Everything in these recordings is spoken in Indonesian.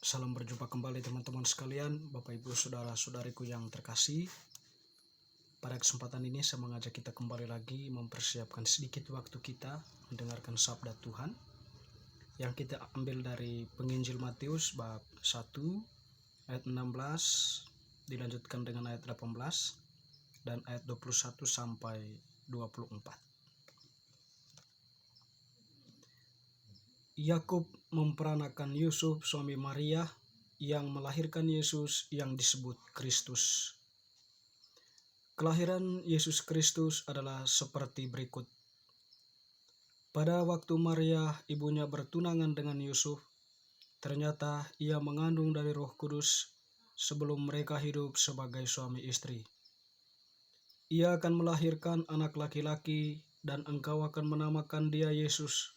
Salam berjumpa kembali teman-teman sekalian, Bapak Ibu Saudara-saudariku yang terkasih. Pada kesempatan ini saya mengajak kita kembali lagi mempersiapkan sedikit waktu kita mendengarkan sabda Tuhan yang kita ambil dari Penginjil Matius bab 1 ayat 16 dilanjutkan dengan ayat 18 dan ayat 21 sampai 24. Yakub memperanakan Yusuf suami Maria yang melahirkan Yesus yang disebut Kristus. Kelahiran Yesus Kristus adalah seperti berikut. Pada waktu Maria ibunya bertunangan dengan Yusuf, ternyata ia mengandung dari Roh Kudus sebelum mereka hidup sebagai suami istri. Ia akan melahirkan anak laki-laki dan engkau akan menamakan dia Yesus,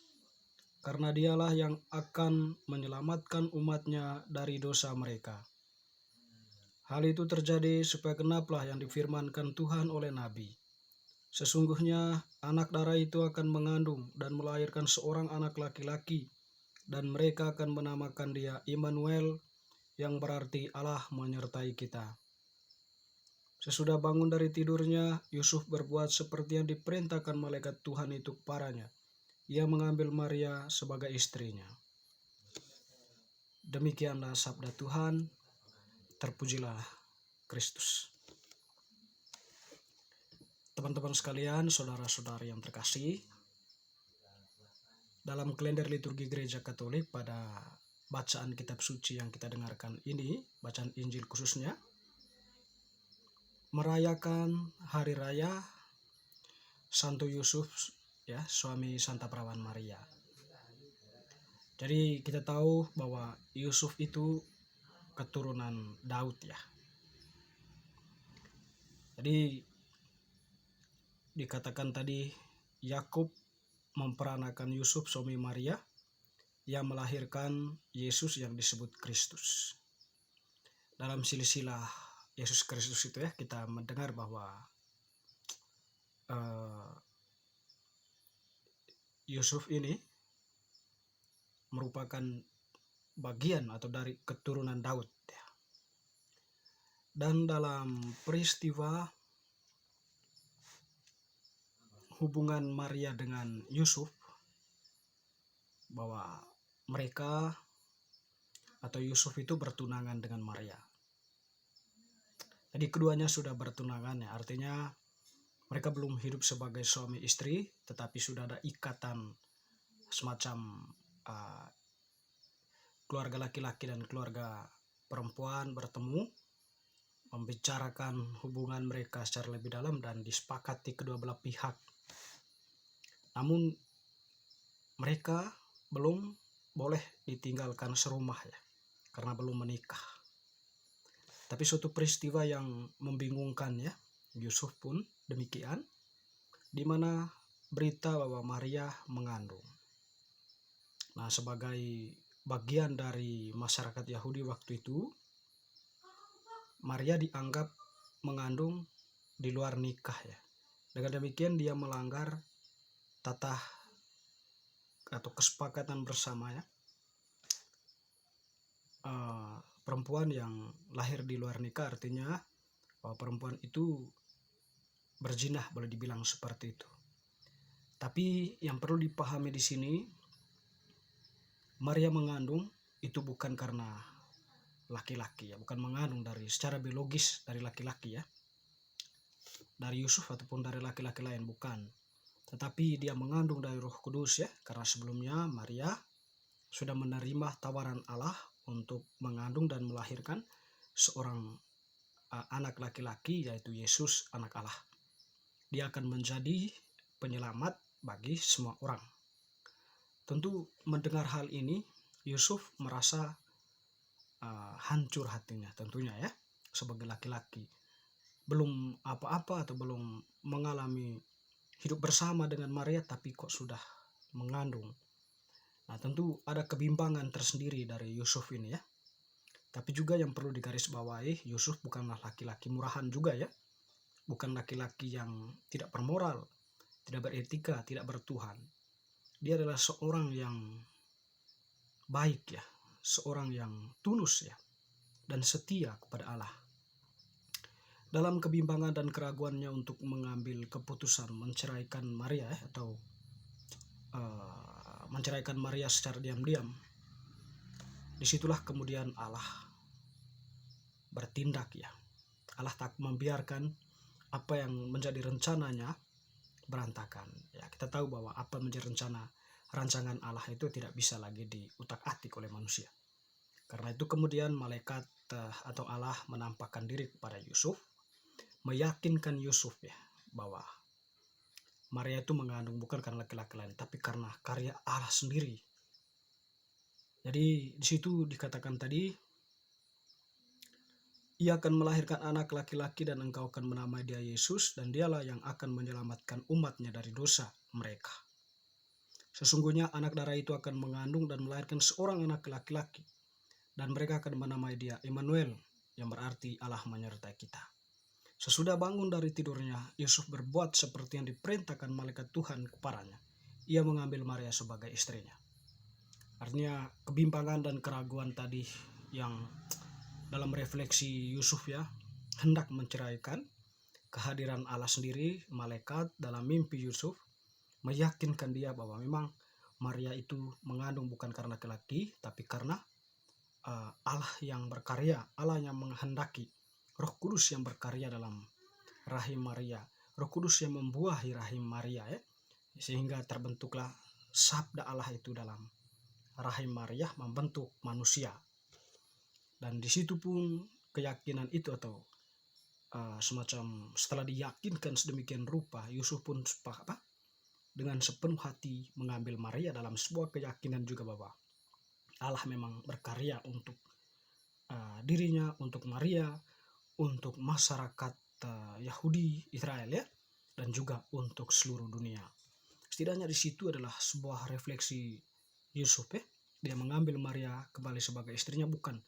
karena dialah yang akan menyelamatkan umatnya dari dosa mereka. Hal itu terjadi supaya genaplah yang difirmankan Tuhan oleh Nabi. Sesungguhnya anak darah itu akan mengandung dan melahirkan seorang anak laki-laki, dan mereka akan menamakan dia Immanuel, yang berarti Allah menyertai kita. Sesudah bangun dari tidurnya, Yusuf berbuat seperti yang diperintahkan malaikat Tuhan itu kepadanya. Ia mengambil Maria sebagai istrinya. Demikianlah sabda Tuhan, terpujilah Kristus. Teman-teman sekalian, saudara-saudari yang terkasih, dalam kalender liturgi Gereja Katolik pada bacaan kitab suci yang kita dengarkan ini, bacaan Injil khususnya, merayakan hari raya Santo Yusuf, suami Santa Perawan Maria. Jadi kita tahu bahwa Yusuf itu keturunan Daud ya. Jadi dikatakan tadi Yakub memperanakan Yusuf suami Maria yang melahirkan Yesus yang disebut Kristus. Dalam silsilah Yesus Kristus itu ya, kita mendengar bahwa Yusuf ini merupakan bagian atau dari keturunan Daud ya. Dan dalam peristiwa hubungan Maria dengan Yusuf, bahwa mereka atau Yusuf itu bertunangan dengan Maria. Jadi keduanya sudah bertunangan ya, artinya mereka belum hidup sebagai suami istri, tetapi sudah ada ikatan semacam keluarga laki-laki dan keluarga perempuan bertemu, membicarakan hubungan mereka secara lebih dalam dan disepakati kedua belah pihak. Namun mereka belum boleh ditinggalkan serumah ya, karena belum menikah. Tapi suatu peristiwa yang membingungkan ya, Yusuf pun demikian, di mana berita bahwa Maria mengandung. Nah, sebagai bagian dari masyarakat Yahudi waktu itu, Maria dianggap mengandung di luar nikah ya. Dengan demikian dia melanggar tata atau kesepakatan bersama ya. Perempuan yang lahir di luar nikah artinya bahwa perempuan itu berzinah, boleh dibilang seperti itu. Tapi yang perlu dipahami di sini, Maria mengandung itu bukan karena laki-laki ya, bukan mengandung dari secara biologis dari laki-laki ya, dari Yusuf ataupun dari laki-laki lain, bukan. Tetapi dia mengandung dari Roh Kudus ya, karena sebelumnya Maria sudah menerima tawaran Allah untuk mengandung dan melahirkan seorang anak laki-laki, yaitu Yesus, anak Allah. Dia akan menjadi penyelamat bagi semua orang. Tentu mendengar hal ini, Yusuf merasa hancur hatinya tentunya ya, sebagai laki-laki. Belum apa-apa atau belum mengalami hidup bersama dengan Maria, tapi kok sudah mengandung. Nah, tentu ada kebimbangan tersendiri dari Yusuf ini ya. Tapi juga yang perlu digarisbawahi, Yusuf bukanlah laki-laki murahan juga ya. Bukan laki-laki yang tidak bermoral, tidak beretika, tidak bertuhan. Dia adalah seorang yang baik ya, seorang yang tulus ya dan setia kepada Allah. Dalam kebimbangan dan keraguannya untuk mengambil keputusan menceraikan Maria atau menceraikan Maria secara diam-diam, disitulah kemudian Allah bertindak ya. Allah tak membiarkan apa yang menjadi rencananya berantakan. Ya, kita tahu bahwa apa menjadi rancangan Allah itu tidak bisa lagi diutak-atik oleh manusia. Karena itu kemudian malaikat atau Allah menampakkan diri kepada Yusuf, meyakinkan Yusuf ya bahwa Maria itu mengandung bukan karena laki-laki lain, tapi karena karya Allah sendiri. Jadi di situ dikatakan tadi, ia akan melahirkan anak laki-laki dan engkau akan menamai dia Yesus, dan dialah yang akan menyelamatkan umatnya dari dosa mereka. Sesungguhnya anak darah itu akan mengandung dan melahirkan seorang anak laki-laki, dan mereka akan menamai dia Immanuel, yang berarti Allah menyertai kita. Sesudah bangun dari tidurnya, Yusuf berbuat seperti yang diperintahkan malaikat Tuhan kepadanya. Ia mengambil Maria sebagai istrinya. Artinya kebimbangan dan keraguan tadi yang dalam refleksi Yusuf ya, hendak menceraikan, kehadiran Allah sendiri, malaikat dalam mimpi Yusuf, meyakinkan dia bahwa memang Maria itu mengandung bukan karena laki-laki, tapi karena Allah yang berkarya, Allah yang menghendaki, Roh Kudus yang berkarya dalam rahim Maria, Roh Kudus yang membuahi rahim Maria ya, sehingga terbentuklah sabda Allah itu dalam rahim Maria membentuk manusia. Dan di situ pun keyakinan itu atau semacam setelah diyakinkan sedemikian rupa, Yusuf pun dengan sepenuh hati mengambil Maria dalam sebuah keyakinan juga bahwa Allah memang berkarya untuk dirinya, untuk Maria, untuk masyarakat Yahudi Israel ya, dan juga untuk seluruh dunia. Setidaknya di situ adalah sebuah refleksi Yusuf ya. Dia mengambil Maria kembali sebagai istrinya, bukan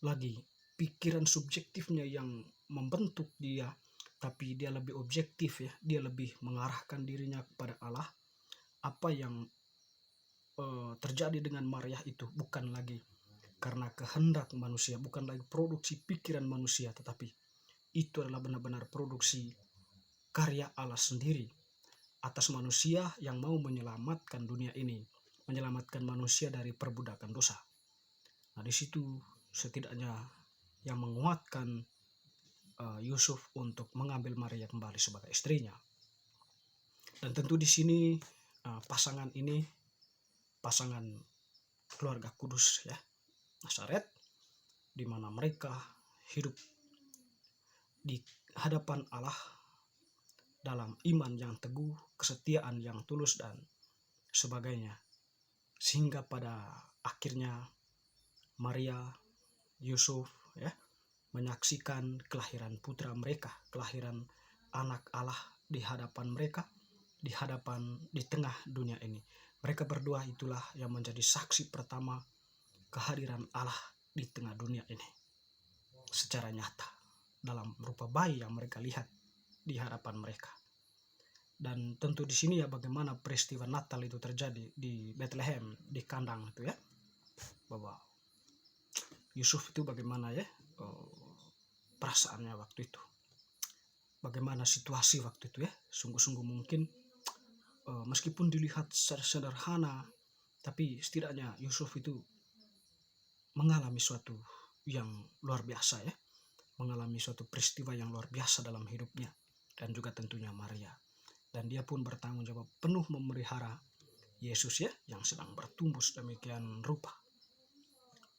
lagi pikiran subjektifnya yang membentuk dia, tapi dia lebih objektif ya. Dia lebih mengarahkan dirinya kepada Allah. Apa yang terjadi dengan Maria itu bukan lagi karena kehendak manusia, bukan lagi produksi pikiran manusia, tetapi itu adalah benar-benar produksi karya Allah sendiri atas manusia yang mau menyelamatkan dunia ini, menyelamatkan manusia dari perbudakan dosa. Nah, di situ setidaknya yang menguatkan Yusuf untuk mengambil Maria kembali sebagai istrinya. Dan tentu di sini pasangan ini pasangan keluarga kudus ya, Nazaret, di mana mereka hidup di hadapan Allah dalam iman yang teguh, kesetiaan yang tulus dan sebagainya. Sehingga pada akhirnya Maria, Yusuf ya, menyaksikan kelahiran putra mereka, kelahiran anak Allah di hadapan mereka, di tengah dunia ini. Mereka berdua itulah yang menjadi saksi pertama kehadiran Allah di tengah dunia ini secara nyata dalam rupa bayi yang mereka lihat di hadapan mereka. Dan tentu di sini ya bagaimana peristiwa Natal itu terjadi di Bethlehem, di kandang itu ya, bahwa Yusuf itu bagaimana ya perasaannya waktu itu, bagaimana situasi waktu itu ya. Sungguh-sungguh mungkin meskipun dilihat secara sederhana, tapi setidaknya Yusuf itu mengalami suatu yang luar biasa ya, mengalami suatu peristiwa yang luar biasa dalam hidupnya, dan juga tentunya Maria. Dan dia pun bertanggung jawab penuh memelihara Yesus ya, yang sedang bertumbuh sedemikian rupa.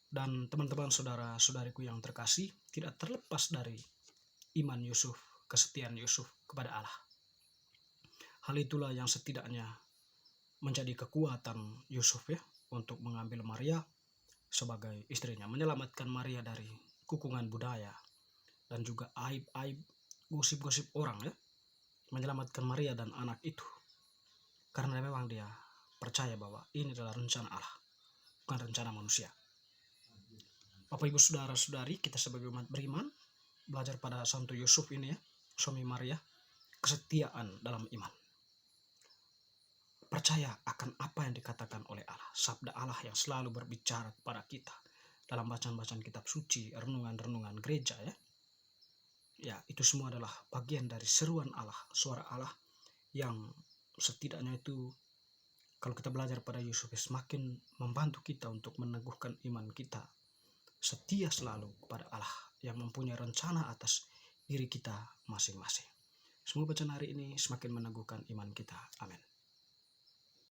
Dan teman-teman saudara-saudariku yang terkasih, tidak terlepas dari iman Yusuf, kesetiaan Yusuf kepada Allah. Hal itulah yang setidaknya menjadi kekuatan Yusuf ya, untuk mengambil Maria sebagai istrinya, menyelamatkan Maria dari kukungan budaya dan juga aib-aib gosip-gosip orang ya, menyelamatkan Maria dan anak itu karena memang dia percaya bahwa ini adalah rencana Allah, bukan rencana manusia. Bapak Ibu saudara-saudari, kita sebagai umat beriman belajar pada Santo Yusuf ini ya, suami Maria, kesetiaan dalam iman, percaya akan apa yang dikatakan oleh Allah, sabda Allah yang selalu berbicara kepada kita, dalam bacaan-bacaan kitab suci, renungan-renungan gereja ya. Ya, itu semua adalah bagian dari seruan Allah, suara Allah yang setidaknya itu kalau kita belajar pada Yusuf semakin membantu kita untuk meneguhkan iman kita setia selalu kepada Allah yang mempunyai rencana atas diri kita masing-masing. Semoga bacaan hari ini semakin meneguhkan iman kita. Amin.